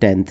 10th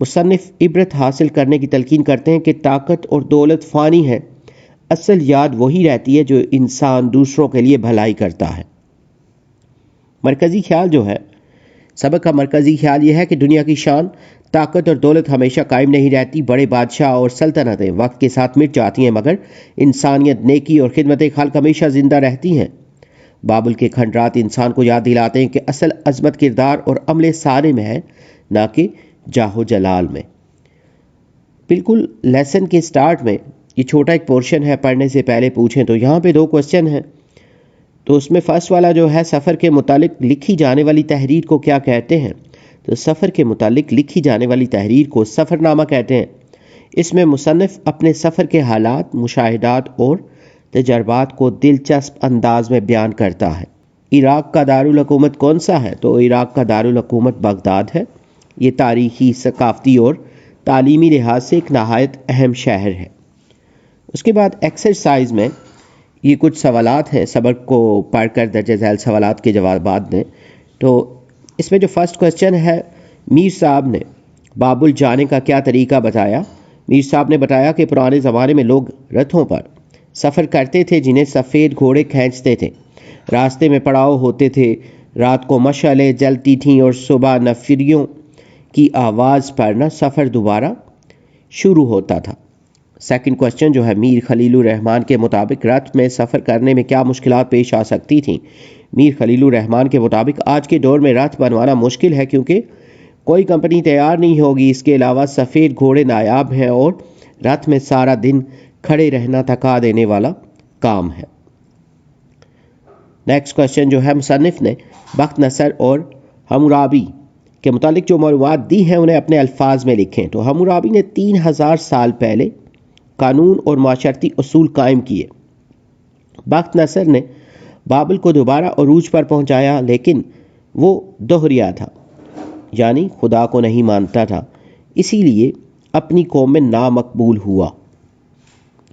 مصنف عبرت حاصل کرنے کی تلقین کرتے ہیں کہ طاقت اور دولت فانی ہے، اصل یاد وہی رہتی ہے جو انسان دوسروں کے لیے بھلائی کرتا ہے۔ مرکزی خیال جو ہے، سبق کا مرکزی خیال یہ ہے کہ دنیا کی شان، طاقت اور دولت ہمیشہ قائم نہیں رہتی۔ بڑے بادشاہ اور سلطنتیں وقت کے ساتھ مٹ جاتی ہیں، مگر انسانیت، نیکی اور خدمت خلق ہمیشہ زندہ رہتی ہیں۔ بابل کے کھنڈرات انسان کو یاد دلاتے ہیں کہ اصل عظمت کردار اور عمل صالح میں ہے، نہ کہ جاہ و جلال میں۔ بالکل لیسن کے سٹارٹ میں یہ چھوٹا ایک پورشن ہے، پڑھنے سے پہلے پوچھیں تو یہاں پہ 2 کوسچن ہیں۔ تو اس میں فرسٹ والا جو ہے، سفر کے متعلق لکھی جانے والی تحریر کو کیا کہتے ہیں؟ تو سفر کے متعلق لکھی جانے والی تحریر کو سفر نامہ کہتے ہیں۔ اس میں مصنف اپنے سفر کے حالات، مشاہدات اور تجربات کو دلچسپ انداز میں بیان کرتا ہے۔ عراق کا دارالحکومت کون سا ہے؟ تو عراق کا دارالحکومت بغداد ہے۔ یہ تاریخی، ثقافتی اور تعلیمی لحاظ سے ایک نہایت اہم شہر ہے۔ اس کے بعد ایکسرسائز میں یہ کچھ سوالات ہیں، سبق کو پڑھ کر درجہ ذیل سوالات کے جوابات دیں۔ تو اس میں جو فرسٹ کوسچن ہے، میر صاحب نے بابل جانے کا کیا طریقہ بتایا؟ میر صاحب نے بتایا کہ پرانے زمانے میں لوگ رتھوں پر سفر کرتے تھے، جنہیں سفید گھوڑے کھینچتے تھے۔ راستے میں پڑاؤ ہوتے تھے، رات کو مشعلیں جلتی تھیں اور صبح نفریوں کی آواز پر سفر دوبارہ شروع ہوتا تھا۔ سیکنڈ کوسچن جو ہے، میر خلیل الرحمن کے مطابق رتھ میں سفر کرنے میں کیا مشکلات پیش آ سکتی تھیں؟ میر خلیل الرحمن کے مطابق آج کے دور میں رتھ بنوانا مشکل ہے، کیونکہ کوئی کمپنی تیار نہیں ہوگی۔ اس کے علاوہ سفید گھوڑے نایاب ہیں اور رتھ میں سارا دن کھڑے رہنا تھکا دینے والا کام ہے۔ نیکسٹ کوسچن جو ہے، مصنف نے بخت نصر اور حمورابی کے متعلق جو معلومات دی ہیں انہیں اپنے الفاظ میں لکھیں۔ تو حمورابی نے 3000 سال پہلے قانون اور معاشرتی اصول قائم کیے۔ بخت نصر نے بابل کو دوبارہ عروج پر پہنچایا، لیکن وہ دوہریا تھا، یعنی خدا کو نہیں مانتا تھا، اسی لیے اپنی قوم میں نامقبول ہوا۔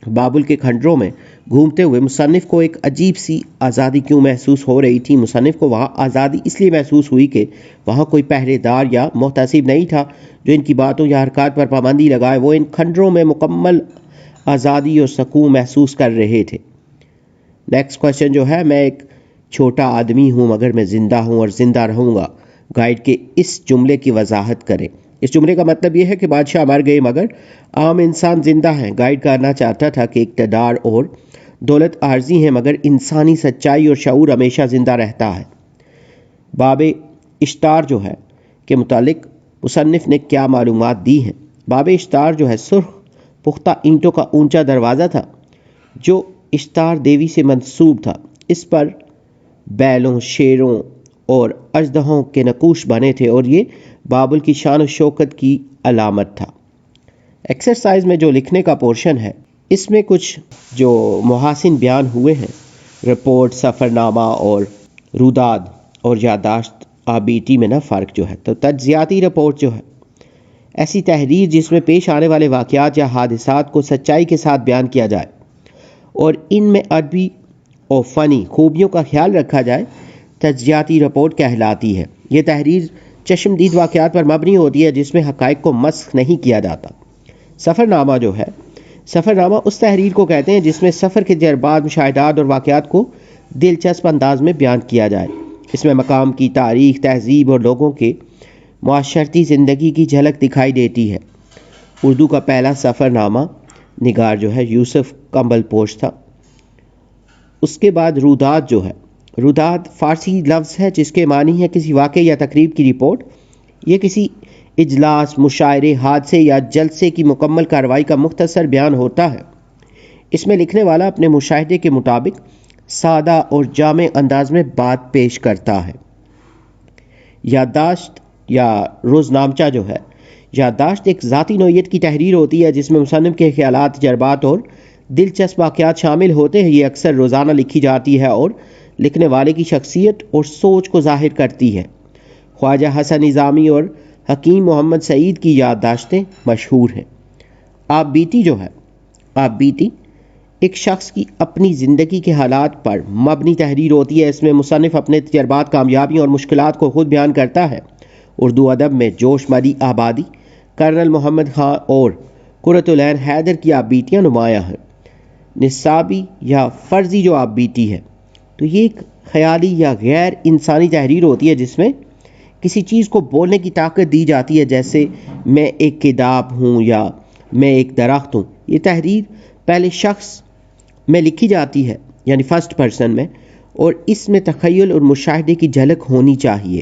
بابل کے کھنڈروں میں گھومتے ہوئے مصنف کو ایک عجیب سی آزادی کیوں محسوس ہو رہی تھی؟ مصنف کو وہاں آزادی اس لیے محسوس ہوئی کہ وہاں کوئی پہرے دار یا محتسب نہیں تھا جو ان کی باتوں یا حرکات پر پابندی لگائے۔ وہ ان کھنڈروں میں مکمل آزادی اور سکون محسوس کر رہے تھے۔ نیکسٹ کوسچن جو ہے، میں ایک چھوٹا آدمی ہوں مگر میں زندہ ہوں اور زندہ رہوں گا، گائیڈ کے اس جملے کی وضاحت کریں۔ اس جملے کا مطلب یہ ہے کہ بادشاہ مر گئے مگر عام انسان زندہ ہیں۔ گائیڈ کہنا چاہتا تھا کہ اقتدار اور دولت عارضی ہیں، مگر انسانی سچائی اور شعور ہمیشہ زندہ رہتا ہے۔ باب اشتار جو ہے کے متعلق مصنف نے کیا معلومات دی ہیں؟ باب اشتار جو ہے سرخ پختہ اینٹوں کا اونچا دروازہ تھا جو اشتار دیوی سے منسوب تھا۔ اس پر بیلوں، شیروں اور اژدہوں کے نقوش بنے تھے اور یہ بابل کی شان و شوکت کی علامت تھا۔ ایکسرسائز میں جو لکھنے کا پورشن ہے، اس میں کچھ جو محاسن بیان ہوئے ہیں، رپورٹ، سفر نامہ اور روداد اور یادداشت آبیٹی میں فرق جو ہے۔ تو تجزیاتی رپورٹ جو ہے ایسی تحریر جس میں پیش آنے والے واقعات یا حادثات کو سچائی کے ساتھ بیان کیا جائے اور ان میں ادبی اور فنی خوبیوں کا خیال رکھا جائے، تجزیاتی رپورٹ کہلاتی ہے۔ یہ تحریر چشمدید واقعات پر مبنی ہوتی ہے جس میں حقائق کو مسخ نہیں کیا جاتا۔ سفر نامہ جو ہے، سفر نامہ اس تحریر کو کہتے ہیں جس میں سفر کے تجربات، مشاہدات اور واقعات کو دلچسپ انداز میں بیان کیا جائے۔ اس میں مقام کی تاریخ، تہذیب اور لوگوں کے معاشرتی زندگی کی جھلک دکھائی دیتی ہے۔ اردو کا پہلا سفر نامہ نگار جو ہے یوسف کمبل پوش تھا۔ اس کے بعد روداد جو ہے، روداد فارسی لفظ ہے جس کے معنی ہے کسی واقعے یا تقریب کی رپورٹ۔ یہ کسی اجلاس، مشاعرے، حادثے یا جلسے کی مکمل کارروائی کا مختصر بیان ہوتا ہے۔ اس میں لکھنے والا اپنے مشاہدے کے مطابق سادہ اور جامع انداز میں بات پیش کرتا ہے۔ یادداشت یا روزنامچہ جو ہے، یادداشت ایک ذاتی نوعیت کی تحریر ہوتی ہے جس میں مصنف کے خیالات، تجربات اور دلچسپ واقعات شامل ہوتے ہیں۔ یہ اکثر روزانہ لکھی جاتی ہے اور لکھنے والے کی شخصیت اور سوچ کو ظاہر کرتی ہے۔ خواجہ حسن نظامی اور حکیم محمد سعید کی یادداشتیں مشہور ہیں۔ آپ بیتی جو ہے، آپ بیتی ایک شخص کی اپنی زندگی کے حالات پر مبنی تحریر ہوتی ہے۔ اس میں مصنف اپنے تجربات، کامیابیوں اور مشکلات کو خود بیان کرتا ہے۔ اردو ادب میں جوش مری آبادی کرنل محمد خان اور قرۃ العین حیدر کی آپ بیٹیاں نمایاں ہیں۔ نصابی یا فرضی جو آپ بیٹی ہے تو یہ ایک خیالی یا غیر انسانی تحریر ہوتی ہے جس میں کسی چیز کو بولنے کی طاقت دی جاتی ہے، جیسے میں ایک کتاب ہوں یا میں ایک درخت ہوں۔ یہ تحریر پہلے شخص میں لکھی جاتی ہے یعنی فرسٹ پرسن میں، اور اس میں تخیل اور مشاہدے کی جھلک ہونی چاہیے۔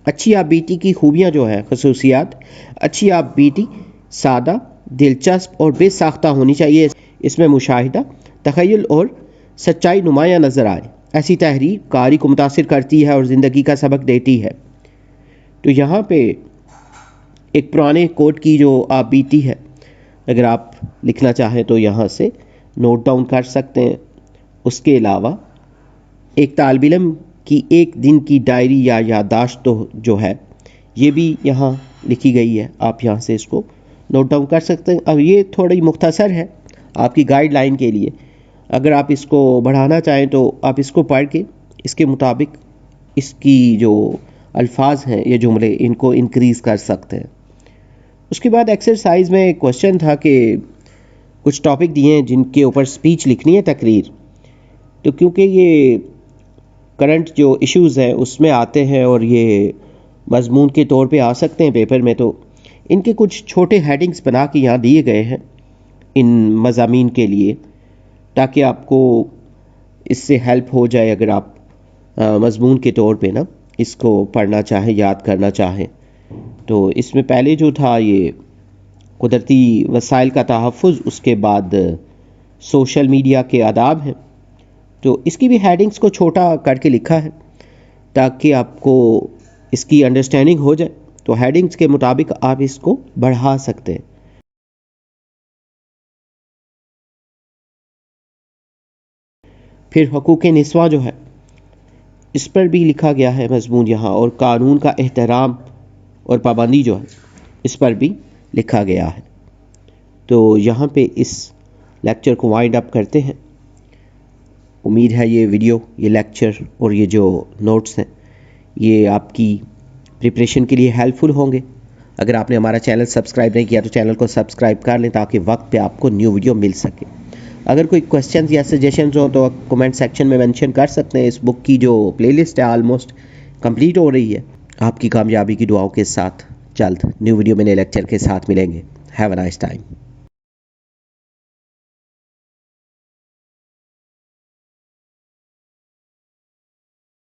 اچھی آپ بیٹی کی خوبیاں جو ہیں، خصوصیات: اچھی آپ بیٹی سادہ، دلچسپ اور بے ساختہ ہونی چاہیے۔ اس میں مشاہدہ، تخیل اور سچائی نمایاں نظر آئے۔ ایسی تحریر قاری کو متاثر کرتی ہے اور زندگی کا سبق دیتی ہے۔ تو یہاں پہ ایک پرانے کوٹ کی جو آپ بیٹی ہے، اگر آپ لکھنا چاہیں تو یہاں سے نوٹ ڈاؤن کر سکتے ہیں۔ اس کے علاوہ ایک طالب علم کی ایک دن کی ڈائری یا یادداشت تو جو ہے یہ بھی یہاں لکھی گئی ہے، آپ یہاں سے اس کو نوٹ ڈاؤن کر سکتے ہیں۔ اب یہ تھوڑی مختصر ہے آپ کی گائیڈ لائن کے لیے، اگر آپ اس کو بڑھانا چاہیں تو آپ اس کو پڑھ کے اس کے مطابق اس کی جو الفاظ ہیں یہ جملے ان کو انکریز کر سکتے ہیں۔ اس کے بعد ایکسرسائز میں ایک کوشچن تھا کہ کچھ ٹاپک دیے ہیں جن کے اوپر سپیچ لکھنی ہے، تقریر، تو کیونکہ یہ کرنٹ جو ایشوز ہیں اس میں آتے ہیں اور یہ مضمون کے طور پہ آ سکتے ہیں پیپر میں، تو ان کے کچھ چھوٹے ہیڈنگز بنا کے یہاں دیے گئے ہیں ان مضامین کے لیے، تاکہ آپ کو اس سے ہیلپ ہو جائے اگر آپ مضمون کے طور پہ نا اس کو پڑھنا چاہیں، یاد کرنا چاہیں۔ تو اس میں پہلے جو تھا یہ قدرتی وسائل کا تحفظ، اس کے بعد سوشل میڈیا کے آداب ہیں، تو اس کی بھی ہیڈنگز کو چھوٹا کر کے لکھا ہے تاکہ آپ کو اس کی انڈرسٹینڈنگ ہو جائے، تو ہیڈنگز کے مطابق آپ اس کو بڑھا سکتے ہیں۔ پھر حقوق نسواں جو ہے اس پر بھی لکھا گیا ہے مضمون یہاں، اور قانون کا احترام اور پابندی جو ہے اس پر بھی لکھا گیا ہے۔ تو یہاں پہ اس لیکچر کو وائنڈ اپ کرتے ہیں۔ امید ہے یہ ویڈیو، یہ لیکچر اور یہ جو نوٹس ہیں یہ آپ کی پریپریشن کے لیے ہیلپ فل ہوں گے۔ اگر آپ نے ہمارا چینل سبسکرائب نہیں کیا تو چینل کو سبسکرائب کر لیں تاکہ وقت پہ آپ کو نیو ویڈیو مل سکے۔ اگر کوئی کویسچنز یا سجیشنز ہوں تو کمنٹ سیکشن میں مینشن کر سکتے ہیں۔ اس بک کی جو پلے لسٹ ہے آلموسٹ کمپلیٹ ہو رہی ہے۔ آپ کی کامیابی کی دعاؤں کے ساتھ جلد نیو ویڈیو میں نئے لیکچر کے ساتھ ملیں گے۔ Have a nice time.